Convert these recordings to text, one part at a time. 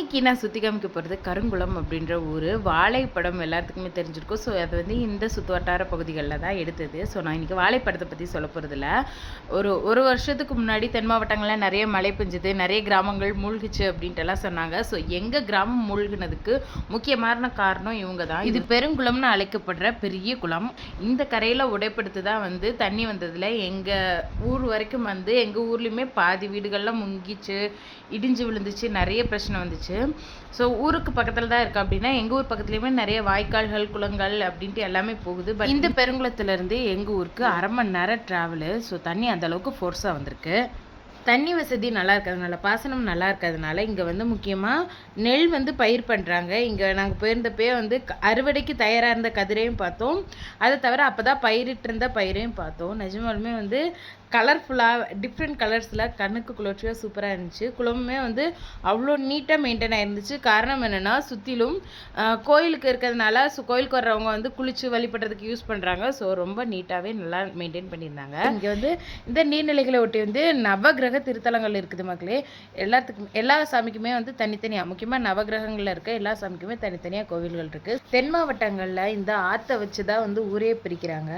இன்றைக்கி நான் சுற்றி காமிக்க போகிறது கருங்குளம் அப்படின்ற ஊர். வாழைப்படம் எல்லாத்துக்குமே தெரிஞ்சிருக்கும். ஸோ அது வந்து இந்த சுற்று வட்டார பகுதிகளில் தான் எடுத்தது. ஸோ நான் இன்றைக்கி வாழைப்படத்தை பற்றி சொல்ல போகிறதில்ல. ஒரு வருஷத்துக்கு முன்னாடி தென் மாவட்டங்களில் நிறைய மழை பெஞ்சுது, நிறைய கிராமங்கள் மூழ்கிச்சு அப்படின்ட்டுலாம் சொன்னாங்க. ஸோ எங்கள் கிராமம் மூழ்கினதுக்கு முக்கியமான காரணம் இவங்க தான். இது பெருங்குளம்னு அழைக்கப்படுற பெரிய குளம். இந்த கரையில் உடைப்படுத்து தான் வந்து தண்ணி வந்ததில் எங்கள் ஊர் வரைக்கும் வந்து எங்கள் ஊர்லேயுமே பாதி வீடுகள்லாம் முங்கிச்சு, இடிஞ்சு விழுந்துச்சு, நிறைய பிரச்சனை வந்துச்சு. ஸோ ஊருக்கு பக்கத்தில் தான் இருக்குது அப்படின்னா எங்கள் ஊர் பக்கத்துலேயுமே நிறைய வாய்க்கால்கள், குளங்கள் அப்படின்ட்டு எல்லாமே போகுது. பட் இந்த பெருங்குளத்துலேருந்து எங்கள் ஊருக்கு 1/2 மணி நேரம் ட்ராவலு. ஸோ தண்ணி அந்தளவுக்கு ஃபோர்ஸாக வந்திருக்கு. தண்ணி வசதி நல்லா இருக்கிறதுனால, பாசனம் நல்லா இருக்கிறதுனால இங்கே வந்து முக்கியமாக நெல் வந்து பயிர் பண்ணுறாங்க. இங்கே நாங்கள் போயிருந்தப்பே வந்து அறுவடைக்கு தயாராக இருந்த கதிரையும் பார்த்தோம். அதை தவிர அப்போ தான் பயிரிட்டு இருந்த பயிரையும் பார்த்தோம். நிஜமாலுமே வந்து கலர்ஃபுல்லாக டிஃப்ரெண்ட் கலர்ஸில் கண்ணுக்கு குளிர்ச்சியாக சூப்பராக இருந்துச்சு. குளமுமே வந்து அவ்வளோ நீட்டாக மெயின்டைன் ஆகிருந்துச்சு. காரணம் என்னென்னா சுற்றிலும் கோயிலுக்கு இருக்கிறதுனால கோயிலுக்கு வர்றவங்க வந்து குளித்து வழிபடுறதுக்கு யூஸ் பண்ணுறாங்க. ஸோ ரொம்ப நீட்டாகவே நல்லா மெயின்டைன் பண்ணியிருந்தாங்க. இங்கே வந்து இந்த நீர்நிலைகளை ஒட்டி வந்து நவகிரக திருத்தலங்கள் இருக்குது மக்களே. எல்லா சாமிக்குமே வந்து தனித்தனியாக, முக்கியமாக நவகிரகங்களில் இருக்க எல்லா சாமிக்குமே தனித்தனியாக கோவில்கள் இருக்குது. தென் மாவட்டங்களில் இந்த ஆற்றை வச்சு தான் வந்து ஊரே பிரிக்கிறாங்க.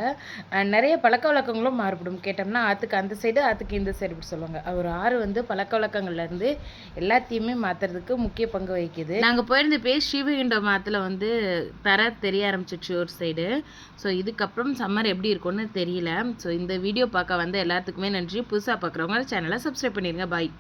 நிறைய பழக்க வழக்கங்களும் மாறுபடும். கேட்டோம்னா ஆற்றுக்கு அந்த சைடு, ஆற்றுக்கு இந்த சைடு இப்படி சொல்லுவாங்க. ஒரு ஆறு வந்து பழக்க வழக்கங்கள்லேருந்து எல்லாத்தையுமே மாற்றுறதுக்கு முக்கிய பங்கு வகிக்குது. நாங்கள் போயிருந்தப்பே ஸ்ரீவைகுண்டம் ஆற்றுல வந்து தர தெரிய ஆரம்பிச்சிச்சு ஒரு சைடு. ஸோ இதுக்கப்புறம் சம்மர் எப்படி இருக்கும்னு தெரியல. ஸோ இந்த வீடியோ பார்க்க வந்து எல்லாத்துக்குமே நன்றி. புதுசாக பார்க்குறவங்க சேனலை சப்ஸ்கிரைப் பண்ணிடுங்க. பாய்.